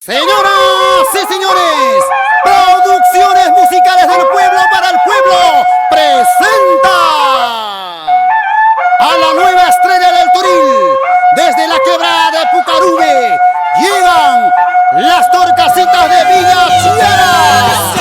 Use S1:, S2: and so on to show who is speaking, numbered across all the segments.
S1: Señoras y señores, Producciones Musicales del Pueblo para el Pueblo presenta a la nueva estrella del Toril. Desde la quebrada de Pucarube llegan las Torcasitas de Villa Chiara.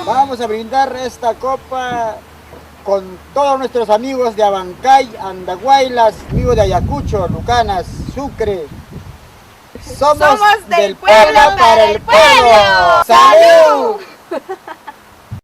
S2: Vamos a brindar esta copa con todos nuestros amigos de Abancay, Andahuaylas, amigos de Ayacucho, Lucanas, Sucre. Somos del pueblo para el pueblo. ¡Salud!